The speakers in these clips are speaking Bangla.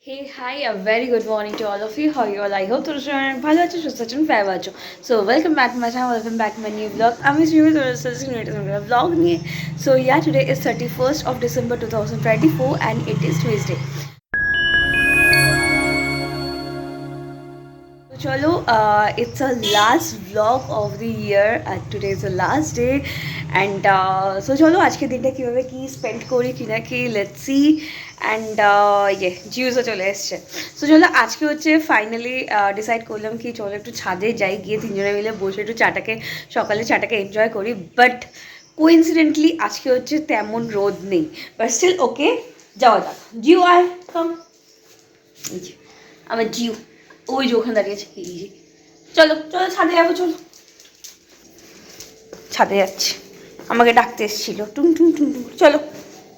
Hey, hi, a very good morning to all of you. How are you all? I hope তোমরা সবাই ভালো আছো, সুস্থ আছো, ভালো আছো। So welcome back to my channel, welcome back to my new vlog. আমি শ্রীমি তোমাদের vlog নিয়ে। So yeah, today is 31st of December 2024 and it is Tuesday. So chalo, it's a last vlog of the year and today is the last day and so chalo আজকে দিনটা কিভাবে কি স্পেন্ড করি কিনা কি লেটস সি অ্যান্ড জিউসও চলে এসছে। সো চলো আজকে হচ্ছে ফাইনালি ডিসাইড করলাম কি চলো একটু ছাদে যাই, গিয়ে তিনজনে মিলে বসে একটু সকালে চাটাকে এনজয় করি। বাট কোইন্সিডেন্টলি আজকে হচ্ছে তেমন রোদ নেই, বাট স্টিল ওকে যাওয়া যাক। জিউ আয় কাম, আমার জিউ ওই যে ওখানে দাঁড়িয়েছে। চলো চলো ছাদে যাবো, চলো ছাদে যাচ্ছি, আমাকে ডাকতে এসেছিল টুং টুং টুং টুং। চলো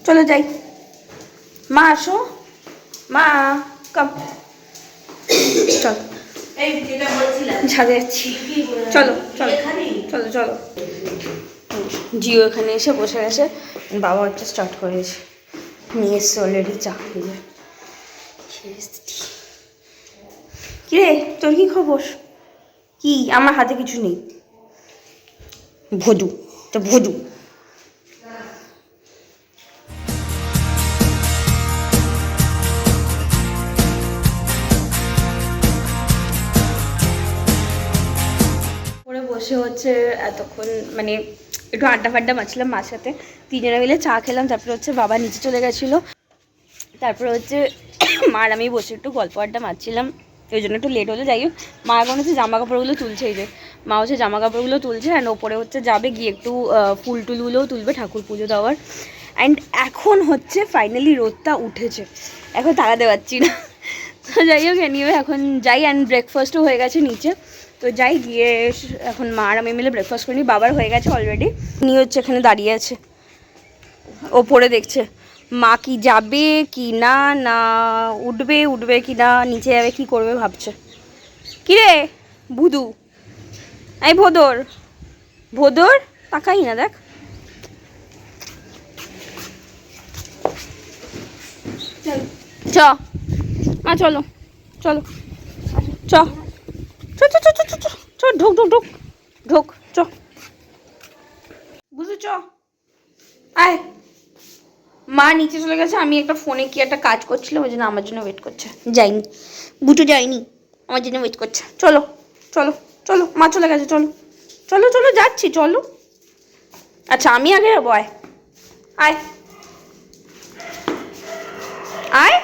চলো যাই, মা আসো, মা কাম, চলো ছাদে যাচ্ছি, চলো চলো চলো চলো। জিও এখানে এসে বসে গেছে, বাবা হচ্ছে স্টার্ট করেছে, নিয়ে এসছে অলরেডি চা খেয়ে। কিরে তোর কি খবর? কি আমার হাতে কিছু নেই, ভদু তো ভদু। পরে বসে হচ্ছে এতক্ষণ মানে একটু আড্ডা ফাড্ডা মারছিলাম মার সাথে, তিনজনে মিলে চা খেলাম। তারপরে হচ্ছে বাবা নিচে চলে গেছিলো, তারপরে হচ্ছে মার আমি বসে একটু গল্প আড্ডা মারছিলাম, ওই জন্য একটু লেট হলো। যাই হোক, মা এখন হচ্ছে জামা কাপড়গুলো তুলছে, এই যে মা হচ্ছে জামা কাপড়গুলো তুলছে অ্যান্ড ওপরে হচ্ছে যাবে গিয়ে একটু ফুল টুলগুলোও তুলবে ঠাকুর পুজো দেওয়ার। অ্যান্ড এখন হচ্ছে ফাইনালি রোদটা উঠেছে, এখন তাকাতে পারছি না। তো যাই হোক এনিওয়ে এখন যাই, অ্যান্ড ব্রেকফাস্টও হয়ে গেছে নিচে। তো যাই গিয়ে এখন মা আর আমি মিলে ব্রেকফাস্ট করিনি, বাবার হয়ে গেছে অলরেডি। নিয়ে হচ্ছে এখানে দাঁড়িয়ে আছে, ওপরে দেখছে মা কি যাবে কি না, না উঠবে কি না, নিচে যাবে কি করবে ভাবছে। কিরে ভুদু, এই ভোদর ভোদর তাকাই না, দেখ চ মা, চলো চলো চ চ চ চ চ চ ঢোক ঢোক ঢোক ঢোক চ বুঝু চ আয়। মা নিচে চলে গেছে, আমি একটা ফোনে কি একটা কাজ করছিলাম, ওই জন্য আমার জন্য ওয়েট করছে। যাইনি বুটু, যাইনি, আমার জন্য ওয়েট করছে। চলো চলো চলো, মা চলে গেছে, চলো চলো চলো যাচ্ছি, চলো। আচ্ছা আমি আগে যাবো, আয় আয় আয়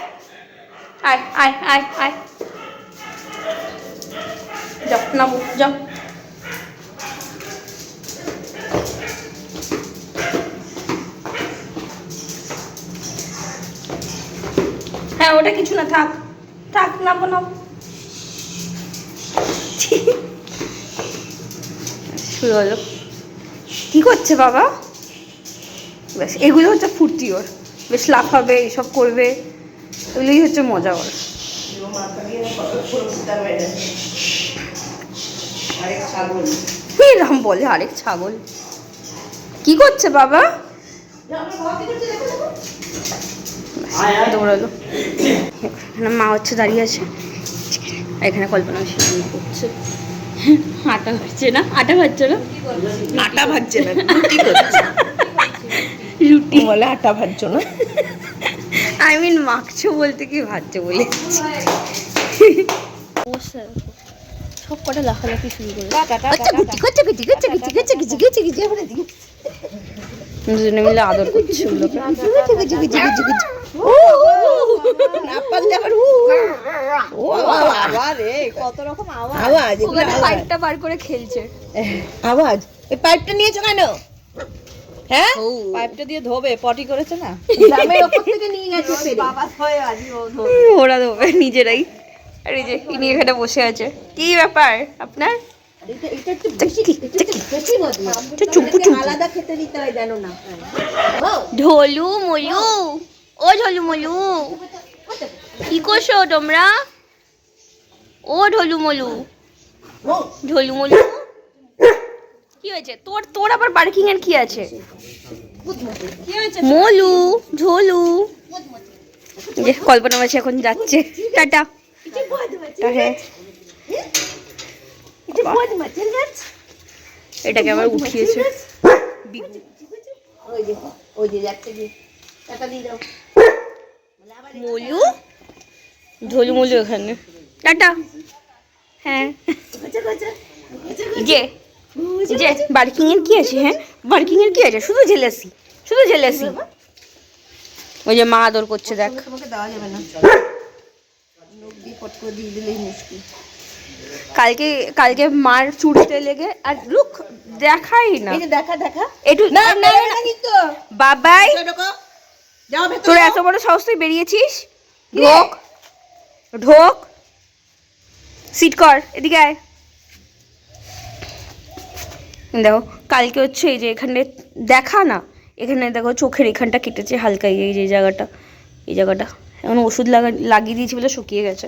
আয় আয় আয় আয়, যাও নাবো যাও। হ্যাঁ ওটা কিছু না, থাক থাক, নাবো নাবো। শুরু হলো, কি করছে বাবা? বেশ এগুলো হচ্ছে ফুর্তি ওর, বেশ লাফাবে এইসব করবে, এগুলোই হচ্ছে মজা ওর। এরকম বলে আরেক ছাগল, কি করছে বাবা? দৌড়ালো, এখানে মা হচ্ছে দাঁড়িয়ে আছে, এখানে কল্পনা করছে আটা ভাজছে না, আটা ভাজছে না, আটা ভাজছে না, রুটি করছে। রুটি বলে আটা ভাজছো না, আই মিন মাখছো বলতে কি ভাজছে বলে। সব কটা লাফালাফি শুরু করে দুজনে মিলে আদর করছে, কত রকম আওয়াজ, পাইপটা বার করে খেলছে। আওয়াজ এই পাইপটা নিয়েছো কেন? হ্যাঁ পাইপটা দিয়ে ধোবে, পটি করেছে না, গ্রামের ওপর থেকে নিয়ে গেছে বাবা, ওরা ধোবে নিজেরাই। আর এই যে ইনি এখানে বসে আছে, কি ব্যাপার আপনার? আলাদা খেতে দিতে হয় জানো না। ঢোলু মলু, ও ঢোলু মলু কি করছো তোমরা? ও ঢোলু মলু, ঢোলু মলু কি হয়েছে তোর? তোর আবার বার্কিং এর কি আছে? মলু ঝোলু যে কল্পনা মাসি এখন যাচ্ছে, টাটা। হ্যাঁ এটাকে আবার উঠিয়েছে মলু, ঝোলু মলু এখানে, টাটা। হ্যাঁ যে যে বার্কিং এর কি আছে? হ্যাঁ বার্কিং এর কি আছে? শুধু জেলাসি, শুধু জেলাসি। ওই যে মা আদর করছে দেখ। দেওয়া যাবে না, লোক দিয়ে ফট করে দিয়ে দিলেই মুশকিল। কালকে কালকে মার চুড়িতে লেগে আর লুক দেখাই না, এই যে দেখা দেখা একটু না না না কিন্তু বাবাই যাও ভেতরে। তোর এত বড় সাহস, তুই বেরিয়েছিস? ঢোক ঢোক, সিট কর, এদিকে আয়। দেখো কালকে হচ্ছে এই যে এখানে দেখা না, এখানে দেখো চোখের এখানটা কেটেছে হালকা, এই যে জায়গাটা, এই জায়গাটা এখন ওষুধ লাগিয়ে দিয়েছি বলে শুকিয়ে গেছে।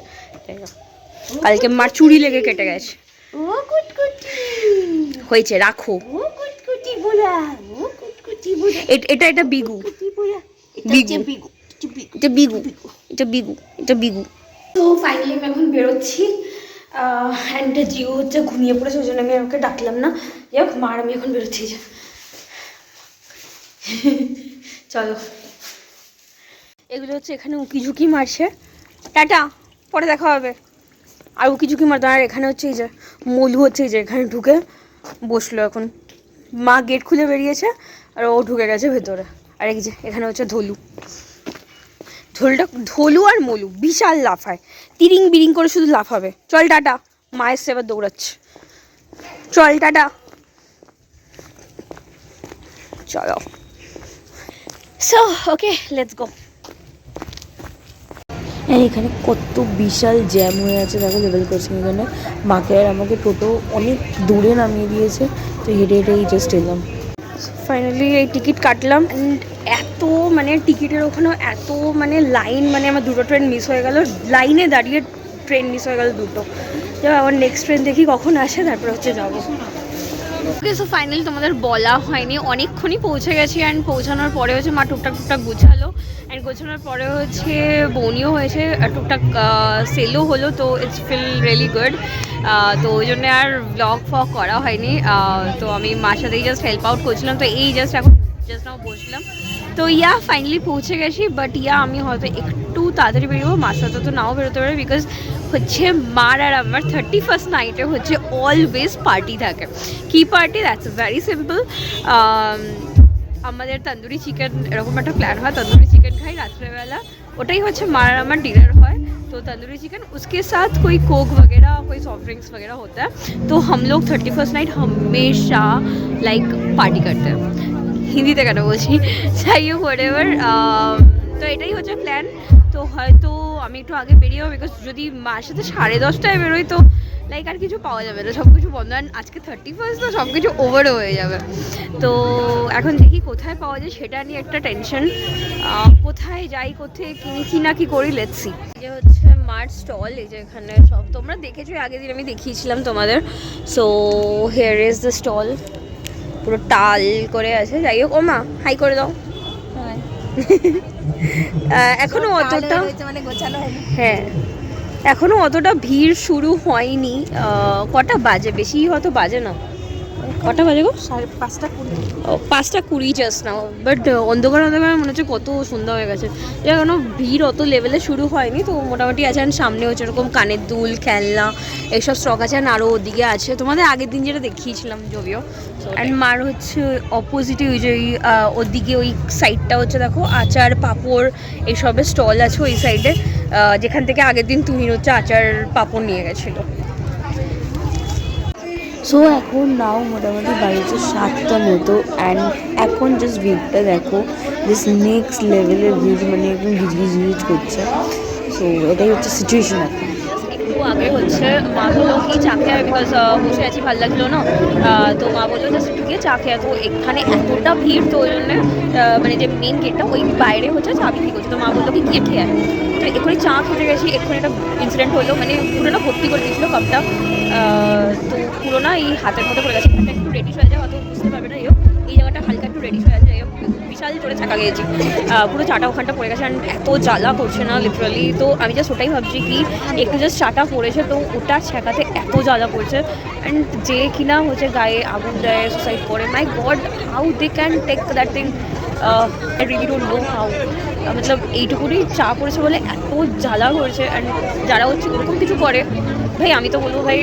কালকে মার চুড়ি লেগে কেটে গেছে। ও কুটকুটি হয়েছে রাখো। ও কুটকুটি বুড়া, ও কুটকুটি বুড়া। এটা এটা বিগু, বিগু বিগু এটা বিগু, এটা বিগু, এটা বিগু। তো ফাইনালি আমি এখন বেরোচ্ছি অ্যান্ড জিও হচ্ছে ঘুমিয়ে পড়েছে, ওই জন্য আমি ওকে ডাকলাম না। যাই হোক মার আমি এখন বেরোচ্ছি। যে চলো, এগুলো হচ্ছে এখানে উকি ঝুঁকি মারছে, টাটা, পরে দেখা হবে। আর উকি ঝুঁকি মারতো। আর এখানে হচ্ছে এই যে মলু হচ্ছে এই যে এখানে ঢুকে বসলো, এখন মা গেট খুলে বেরিয়েছে আর ও ঢুকে গেছে ভেতরে। আর এই যে এখানে হচ্ছে ধলু, ধলু আর মলু বিশাল লাফায়, তিরিং বিরিং করে শুধু লাফাবে। চল টাটা, মায়ের সেবা দৌড়াচ্ছে, চল টাটা, চলো। So okay let's go. এখানে কত বিশাল জ্যাম হয়ে আছে দেখো, লেভেল ক্রসিং এখানে মাকে আর আমাকে টোটো অনেক দূরে নামিয়ে দিয়েছে, তো হেঁটে হেঁটেই জাস্ট এলাম। ফাইনালি এই টিকিট কাটলাম অ্যান্ড এত মানে টিকিটের ওখানেও এত মানে লাইন, মানে আমার দুটো ট্রেন মিস হয়ে গেল, লাইনে দাঁড়িয়ে ট্রেন মিস হয়ে গেল দুটো। এবার আবার নেক্সট ট্রেন দেখি কখন আসে, তারপর হচ্ছে যাবো। ওকে সো ফাইনালি তোমাদের বলা হয়নি, অনেকক্ষণই পৌঁছে গেছি অ্যান্ড পৌঁছানোর পরে হচ্ছে মা টুকটাক টুকটাক গুছালো অ্যান্ড গোছানোর পরে হচ্ছে বনিও হয়েছে, টুকটাক সেলও হলো, তো ইটস ফিল রিয়েলি গুড। তো ওই জন্য আর ব্লগ ফগ করা হয়নি, তো আমি মার সাথেই জাস্ট হেল্প আউট করছিলাম। তো এই জাস্ট এখন জাস্ট নাও বসলাম, তো ইয়া ফাইনালি পৌঁছে গেছি। বাট ইয়া আমি হয়তো একটু তাড়াতাড়ি বেরোবো, মার সাথে তো নাও বেরোতে পারে, বিকজ হচ্ছে মার আর আমার 31st নাইটে হচ্ছে অলওয়েজ পার্টি থাকে। কি পার্টি? দ্যাটস ভেরি সিম্পল, আমাদের তন্দুরি চিকেন এরকম একটা প্ল্যান হয়, তন্দুরি চিকেন খাই রাত্রেবেলা, ওটাই হচ্ছে मार আমার डिनर হয়। तो तंदूरी चिकन उसके साथ कोई कोक वगैरह कोई सॉफ्ट ड्रिंक्स वगैरह होता है। तो हम लोग 31st नाइट हमेशा लाइक पार्टी करते हैं। হিন্দিতে কেন বলছি, যাই হোক হোয়াটএভার। তো এটাই হচ্ছে প্ল্যান। তো হয়তো আমি একটু আগে বেরিয়ে যাবো, বিকজ যদি মার সাথে 10:30টায় বেরোই তো লাইক আর কিছু পাওয়া যাবে না, সব কিছু বন্ধ। আজকে 31st তো সব কিছু ওভারও হয়ে যাবে। তো এখন দেখি কোথায় পাওয়া যায় সেটা নিয়ে একটা টেনশন, কোথায় যাই, কোথায় কিনি কি না কি করি, লেটস সি। যে হচ্ছে মার স্টল, এই যে এখানে সব তোমরা দেখেছো, আগের দিন আমি দেখিয়েছিলাম তোমাদের। So here is the stall, পুরো টাল করে আছে। যাই হোক, ও মা হাই করে দাও। এখনো অতটা মানে গোছানো হয়নি। হ্যাঁ এখনো অতটা ভিড় শুরু হয়নি। কটা বাজে? বেশি হয়তো বাজে না, কটা বাজে গো? 5:20 জাস্ট নাও। বাট অন্ধকার অন্ধকার মনে হচ্ছে কত সুন্দর হয়ে গেছে। এখনো ভিড় অত লেভেলে শুরু হয়নি, তো মোটামুটি আছে। আর সামনে হচ্ছে এরকম কানের দুল, খেলনা এইসব স্টক আছে। আর আরও ওদিকে আছে তোমাদের আগের দিন যেটা দেখিয়েছিলাম যদিও। অ্যান্ড মার হচ্ছে অপোজিটে ওই যে ওদিকে ওই সাইডটা হচ্ছে দেখো আচার পাঁপড় এইসবের স্টল আছে ওই সাইডে, যেখান থেকে আগের দিন তুহিন হচ্ছে আচার পাঁপড় নিয়ে গেছিলো। সো এখন নাও মোটামুটি বাড়িতে 7টা মতো, অ্যান্ড এখন জাস্ট ভিড়টা দেখো, জাস্ট নেক্সট লেভেলের ভিড়, মানে একদম গিজ করছে। সো এটাই হচ্ছে সিচুয়েশন এখন। একটু আগে হচ্ছে মা বললো কি চা খেয়ে, বিকজ বসে আছি ভালো লাগলো না, তো মা বললো জাস্ট একটু গিয়ে চা খেয়ে। তো এখানে এতটা ভিড়, তো ওই জন্য মানে যে মেন গেটটা ওই বাইরে হচ্ছে চা বিক্রি করছে। তো মা বললো কি গিয়ে খেয়ে, তো এক্ষুনি চা খেতে গেছি, এক্ষুনি একটা ইনসিডেন্ট হলো, মানে পুরোটা ভর্তি করে দিয়েছিলো কাপটা, তো পুরোনো এই হাতের মধ্যে পড়ে গেছে। এখানটা একটু রেডিশ হয়ে যায়, হয়তো বুঝতে পারবে না। এই জায়গাটা হালকা একটু রেডিশ হয়ে যায়, বিশাল জোরে ছাকা গিয়েছি, পুরো চাটা ওখানটা পড়ে গেছে অ্যান্ড এত জ্বালা করছে না লিটারালি। তো আমি জাস্ট ওটাই ভাবছি কি একটু জাস্ট চাটা পড়েছে তো ওটা ছেঁকাতে এত জ্বালা করছে অ্যান্ড যে কিনা হচ্ছে গায়ে আগুন দেয়, সুসাইড করে, my god how they can take that thing, I really don't know how. মতলব এইটুকুনি চা পড়েছে বলে এত জ্বালা করছে অ্যান্ড যারা হচ্ছে ওরকম কিছু করে ভাই আমি তো বলবো ভাই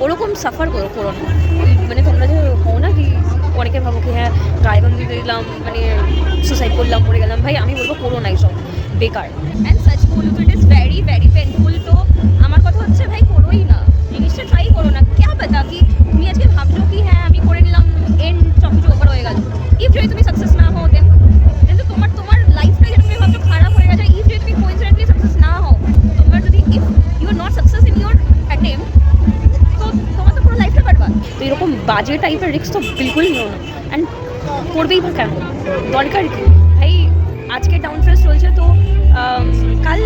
ওরকম সাফার করো না। মানে তোমরা যে হও না কি অনেকে ভাবো কি হ্যাঁ গায়ে গন্ধ দিয়ে দিলাম মানে সুসাইড করলাম মরে গেলাম, ভাই আমি বলবো করো না এইসব বেকার। অ্যান্ড সাচ বলবো তো it is very very painful. তো আমার কথা হচ্ছে ভাই করোই না, জিনিসটা ট্রাই করো না। ক্যা পাতা কি তুমি আজকে ভাবছো কি হ্যাঁ আমি করে নিলাম এন্ড সব কিছু ওভার হয়ে গেল, ইফ যদি তুমি সাকসেস না হও দেন তো তোমার লাইফটাই যেটা তুমি ভাবছো খারাপ হয়ে গেছে। ইফ যদি তুমি কোইন্সিডেন্টলি সাকসেস না হও, তোমার যদি if you are not success in your attempt তো তোমার তো পুরো লাইফটা কাটবা। তো এরকম বাজে টাইপের রিস্ক তো বিলকুল নিও না অ্যান্ড করবেই বা কেন, দরকার কি ভাই। আজকে ডাউন ফেস চলছে তো কাল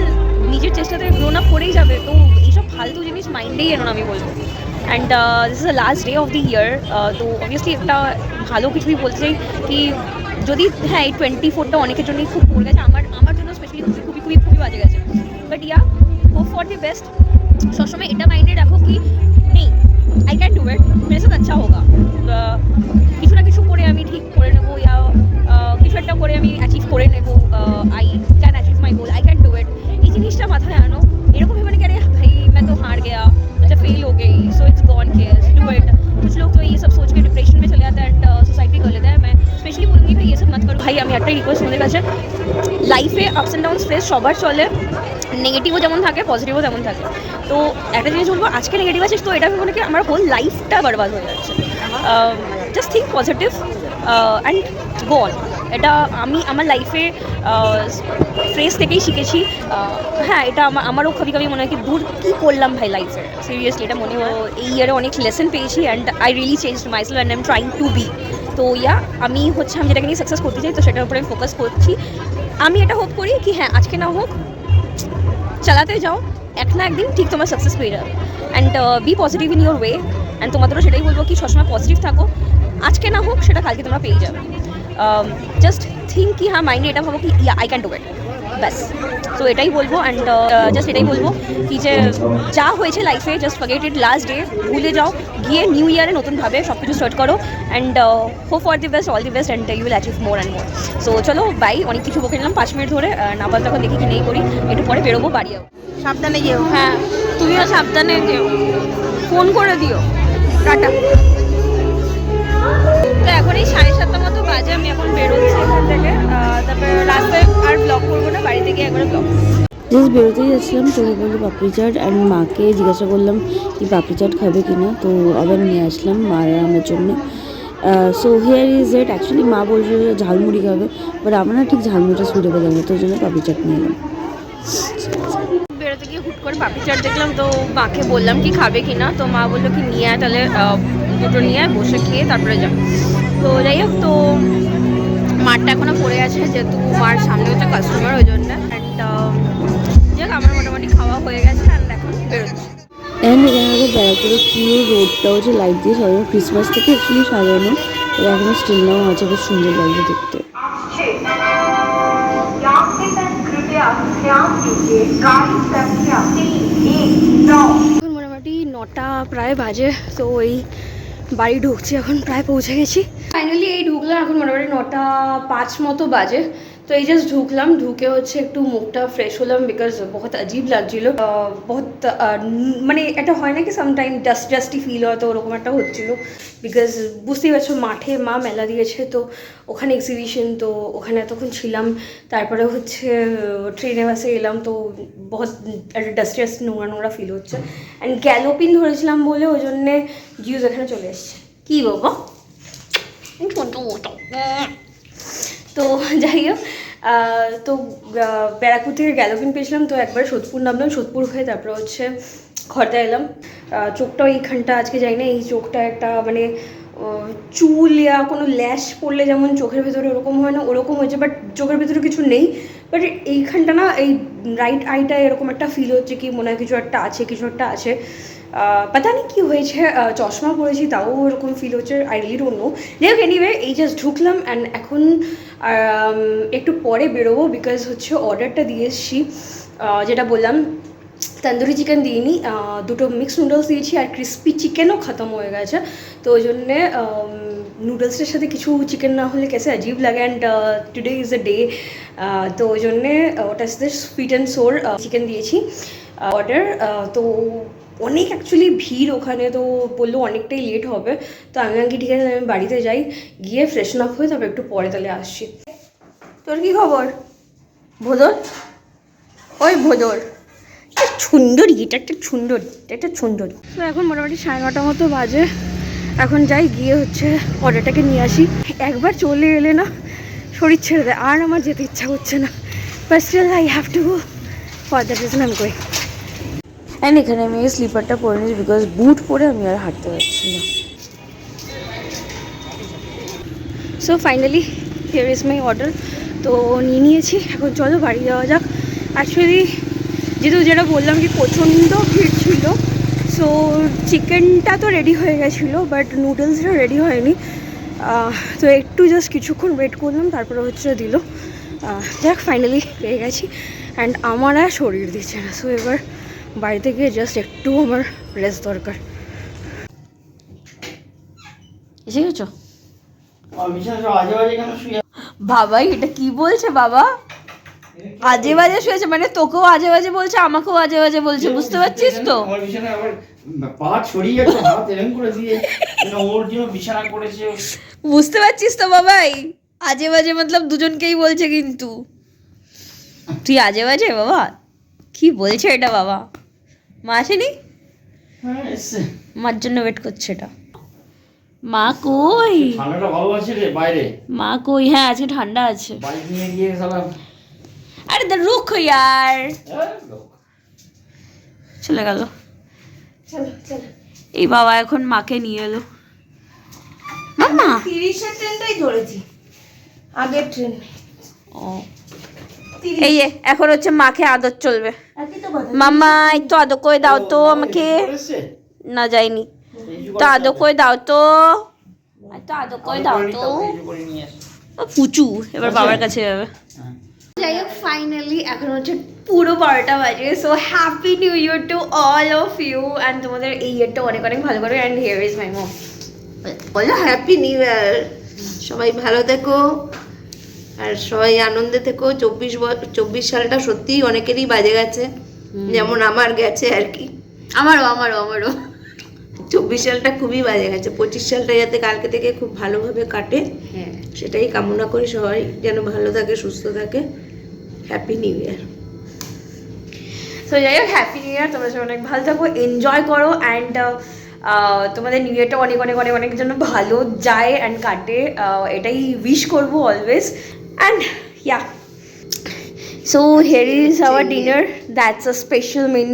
নিজের চেষ্টাতে গ্রোন আপ করেই যাবে। তো এইসব ফালতু জিনিস মাইন্ডেই এনো না আমি বলবো। And this is the last day of the year. তো অবভিয়াসলি একটা ভালো কিছুই বলতে চাই কি যদি হ্যাঁ এই 24টা অনেকের জন্যই খুব পড়ে গেছে, আমার জন্য স্পেশালি খুবই খুবই খুবই বাজে গেছে, but yeah hope for the best. সবসময় এটা মাইন্ডে রাখো কি নেই आई कैन डू इट, मेरे साथ अच्छा होगा, কিছু না কিছু করে আমি ঠিক করে নেবো ইয়া কিছু একটা করে আমি অ্যাচিভ করে নেবো, I can achieve my goal, I can do it. এই জিনিসটা মাথায় আনো, এরকম ভেবে না कि अरे भाई मैं तो हार गया, अच्छा फेल हो गई so it's gone cares do it. कुछ लोग तो ये सब सोच के डिप्रेशन में चले जाते हैं एंड सुसाइड भी कर लेते हैं। मैं स्पेशली बोलूँगी भाई ये सब मत करो। भाई আমি একটা রিকোয়েস্ট তোমাদের কাছে, লাইফে আপস অ্যান্ড ডাউনস ফেস সবার চলে, নেগেটিভও যেমন থাকে পজিটিভও তেমন থাকে। তো একটা জিনিস বলবো আজকে নেগেটিভ আছে তো এটা ভেবে নাকি আমার হোল লাইফটা বরবাদ হয়ে যাচ্ছে। Just think positive and go on. এটা আমি আমার লাইফে ফ্রেজ থেকেই শিখেছি। হ্যাঁ এটা আমারও কবি কবি মনে হয় কি দূর কী করলাম ভাই লাইফে, সিরিয়াসলি এটা মনে হয়। এই ইয়ারে অনেক লেসন পেয়েছি and I really change myself and I am trying to be. তো ইয়া আমি যেটাকে নিয়ে সাকসেস করতে চাই তো সেটার উপরে আমি ফোকাস করছি। আমি এটা হোপ করি কি হ্যাঁ আজকে না হোক চালাতে যাও, এক না একদিন ঠিক তোমার সাকসেস পেয়ে যাবে। And be positive in your way. And তোমাদেরও সেটাই বলবো কি সবসময় পজিটিভ থাকো, আজকে না হোক সেটা কালকে তোমরা পেয়ে যাবে। জাস্ট থিঙ্ক কি হ্যাঁ মাইন্ডে এটা ভাবো কি yeah I can do it, ব্যাস। তো এটাই বলবো অ্যান্ড জাস্ট এটাই বলবো কি যে যা হয়েছে লাইফে just forget it, last day ভুলে যাও, গিয়ে নিউ ইয়ারে নতুনভাবে সব কিছু স্টার্ট করো and hope for the best, all the best and you will achieve more and more. So চলো বাই, অনেক কিছু বকে নিলাম 5 মিনিট ধরে, না বল তখন দেখি কি নেই করি, একটু পরে বেরোবো, বাড়িও সাবধানে যেও। হ্যাঁ তুমিও সাবধানে যেও, ফোন করে দিও, টাটা। তো এখন এই 7:30 মতো বাজে, আমি এখন বেরোচ্ছি এখান থেকে, তারপরে রাস্তায় আর ব্লগ করবো না, বাড়িতে গিয়ে একবারে ব্লগ। জাস্ট বেরোতেই যাচ্ছিলাম, চোখে বললো পাপড়ি চাট অ্যান্ড মাকে জিজ্ঞাসা করলাম কি পাপড়ি চাট খাবে কি না, তো আবার নিয়ে আসলাম মার আমার জন্য। So here is it. Actually মা বলছিল যে ঝালমুড়ি খাবে, বাট আমার না ঠিক ঝালমুড়িটা সুইটেবল লাগে না, তো ওই জন্য পাপড়ি চাট নিয়ে এলাম। বেরোতে গিয়ে হুট করে পাপড়ি চাট দেখলাম, তো মাকে বললাম কি খাবে কি না, তো মা বললো কি নিয়ে আয় তাহলে, দুটো নিয়ে আয়, বসে খেয়ে তারপরে যা। তো যাই হোক, তো মারটা এখনও পড়ে আছে যেহেতু মার সামনে হচ্ছে কাস্টমার, ওই জন্য। অ্যান্ড যাক আমার মোটামুটি খাওয়া হয়ে গেছে অ্যান্ড এখন বেরোচ্ছি। অ্যান্ড এখানে আমাদের ব্যারাকপুরে পুরো রোডটা হচ্ছে লাইট দিয়ে সাজানো, ক্রিসমাস থেকে অ্যাকচুয়ালি সাজানো, এটা এখনো স্টিল নাও আছে, বেশ সুন্দর লাগছে দেখতে। এখন মোটামুটি 9টা প্রায় বাজে, তো ওই বাড়ি ঢুকছি, এখন প্রায় পৌঁছে গেছি ফাইনালি। এই ঢুকলাম, এখন মোটামুটি 9:05 মতো বাজে। তো এই জাস্ট ঢুকলাম, ঢুকে হচ্ছে একটু মুখটা ফ্রেশ হলাম বিকজ বহুত আজীব লাগছিল, বহুত মানে এটা হয় না কি সামটাইম ডাস্টি ফিল হয়, তো ওরকম একটা হচ্ছিলো বিকজ বুঝতেই পারছো মাঠে মা মেলা দিয়েছে, তো ওখানে এক্সিবিশন, তো ওখানে এতক্ষণ ছিলাম, তারপরে হচ্ছে ট্রেনে বাসে এলাম, তো বহুত একটা ডাস্টি নোংরা ফিল হচ্ছে। অ্যান্ড গ্যালোপিন ধরেছিলাম বলে ওই জন্যে জিউস এখানে চলে এসছে। কী বাবা তো যাই হোক, তো ব্যারাকপুর থেকে গ্যালোপিন পেয়েছিলাম, তো একবার সোদপুর নামলাম, সোদপুর হয়ে তারপরে হচ্ছে খড়দা এলাম। চোখটাও এইখানটা আজকে যাই না, এই চোখটা একটা মানে চুল ইয়া কোনো ল্যাশ পড়লে যেমন চোখের ভেতরে ওরকম হয় না, ওরকম হয়েছে, বাট চোখের ভেতরে কিছু নেই, বাট এইখানটা না এই রাইট আইটা এরকম একটা ফিল হচ্ছে কি মনে হয় কিছু একটা আছে। পাতা নেই কী হয়েছে, চশমা পরেছি তাও ওরকম ফিল হচ্ছে, আই রিলি ডোন্ট নো। যাই হোক এনিওয়ে এই জাস্ট ঢুকলাম অ্যান্ড এখন একটু পরে বেরোবো বিকজ হচ্ছে অর্ডারটা দিয়ে এসেছি, যেটা বললাম তন্দুরি চিকেন দিইনি, দুটো মিক্স নুডলস দিয়েছি আর ক্রিস্পি চিকেনও খতম হয়ে গেছে, তো ওই জন্যে নুডলসের সাথে কিছু চিকেন না হলে কেসে অজিব লাগে, and today is the day, তো ওই জন্যে ওটার সাথে সুইট অ্যান্ড সোর চিকেন দিয়েছি অর্ডার। তো অনেক অ্যাকচুয়ালি ভিড় ওখানে, তো বললো অনেকটাই লেট হবে, তো আমি কি ঠিক আছে আমি বাড়িতে যাই, গিয়ে ফ্রেশন আপ হয়ে তবে একটু পরে তাহলে আসছি। তোর কি খবর ভোদর? ওই ভোদর সুন্দরী, এটা একটা সুন্দরী, এটা একটা সুন্দরী। তো এখন মোটামুটি 9:30 মতো বাজে, এখন যাই গিয়ে হচ্ছে অর্ডারটাকে নিয়ে আসি। একবার চলে এলে না শরীর ছেড়ে দেয়, আর আমার যেতে ইচ্ছা করছে না, but still I have to go, for that reason I am going. And এখানে আমি এই স্লিপারটা পরে নিয়েছি বিকজ বুট পরে আমি আর হাঁটতে পারছি না। So finally here is my order, তো নিয়ে নিয়েছি, এখন চলো বাড়ি যাওয়া যাক। অ্যাকচুয়ালি যেটা বললাম কি প্রচণ্ড ভিড় ছিল, সো চিকেনটা তো রেডি হয়ে গেছিলো বাট নুডলসটা রেডি হয়নি, তো একটু জাস্ট কিছুক্ষণ ওয়েট করলাম, তারপরে হচ্ছে দিল, যাক ফাইনালি পেয়ে গেছি। অ্যান্ড আমার আর শরীর দিচ্ছে না, সো এবার বাড়িতে গিয়ে জাস্ট একটু আমার রেস্ট দরকার। এসে গেছো বাবাই? এটা কি বলছে বাবা? আজে বাজে শুয়েছে মানে তোকেও আজে বাজে বলছে, আমাকেও আজে বাজে বলছে, বুঝতে পারছিস তো? আমার বিছানায় আবার পা ছড়িয়ে একটা হাত এরকম করে দিয়ে ওর জন্য বিছানা করেছে। বুঝতে পারছিস তো বাবাই? আজে বাজে মতলব দুজনকেই বলছে, কিন্তু তুই আজে বাজে বাবা কি বলছে এটা বাবা? মা আসেনি? হ্যাঁ এসছে, মার জন্য ওয়েট করছে এটা। মা কই? ঠান্ডাটা ভালো আছে রে বাইরে। মা কই? হ্যাঁ আজকে ঠান্ডা আছে। বাইক নিয়ে গিয়ে সালা আরে দা রুখ ইয়ার, চলে গেল। এই বাবা এখন মাকে নিয়ে এলো। মামা 30-এর ট্রেনটাই ধরেছি, আগের ট্রেন। ও এই যে এখন হচ্ছে মাকে আদর চলবে। একই তো কথা। মামা একটু আদর করে দাও তো আমাকে। না যাইনি তো, আদর করে দাও তো, একটু আদর করে দাও তো। ও পুচু এবার বাবার কাছে যাবে। যাই হোক ফাইনালি এখন হচ্ছে পুরো 12টা বাজে, so happy new year to all of you, and তোমাদের এই ইয়ারটা অনেক অনেক ভালো করো। And here is my mom. বলো হ্যাপি নিউ ইয়ার, সবাই ভালো থেকো আর সবাই আনন্দে থেকো। 24 সালটা সত্যিই অনেকেরই বাজে গেছে, যেমন আমার গেছে আর কি। আমারও 24 সালটা খুবই বাজে গেছে, 25 সালটা যাতে কালকে থেকে খুব ভালোভাবে কাটে, হ্যাঁ সেটাই কামনা করি, সবাই যেন ভালো থাকে সুস্থ থাকে। হ্যাপি নিউ ইয়ার। সো যাই হোক হ্যাপি নিউ ইয়ার, তোমরা সবাই অনেক ভালো থাকো, এনজয় করো, অ্যান্ড তোমাদের নিউ ইয়ারটা অনেক অনেক অনেক অনেক জন্য ভালো যায় অ্যান্ড কাটে, এটাই উইশ করবো always. And yeah, so here is our dinner. That's a special main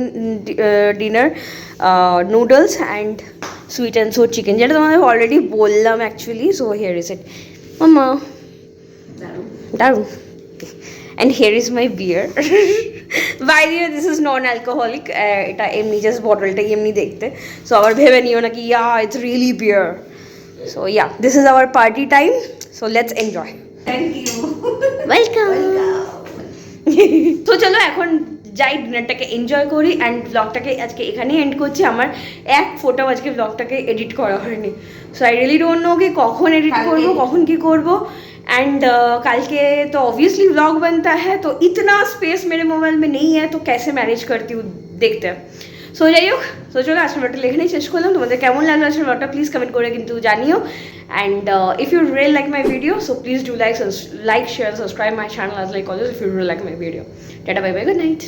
dinner, noodles and sweet and sour chicken, যেটা তোমাদের অলরেডি বললাম actually. So here is it. মামা দারুন। And here is my beer. By the way, this is non-alcoholic. এটা এমনি জাস্ট বটলটাই এমনি দেখতে, সো আবার ভেবে নিও নাকি it's really beer. So yeah, this is our party time. So let's enjoy. Thank you, welcome. তো চলো এখন যাই ডিনারটাকে এনজয় করি, অ্যান্ড ব্লগটাকে আজকে এখানেই এন্ড করছি। আমার এক ফোটো আজকে ব্লগটাকে এডিট করা হয়নি, so I really don't no कि কখন এডিট করবো কখন কি করব। एंड কালকে तो ऑब्वियसली व्लॉग बनता है, तो इतना स्पेस मेरे मोबाइल में नहीं है, तो कैसे मैनेज करती हूँ देखते हैं। সো যাই হোক, তো চলো আজকের ব্লগটা এখানেই শেষ করলাম। তোমাদের কেমন লাগলো আজকের ব্লগটা প্লিজ কমেন্ট করে কিন্তু জানিও। And if you really like my video, so please do like, share, subscribe my channel as like always if you really like my video. Tata, bye bye, good night.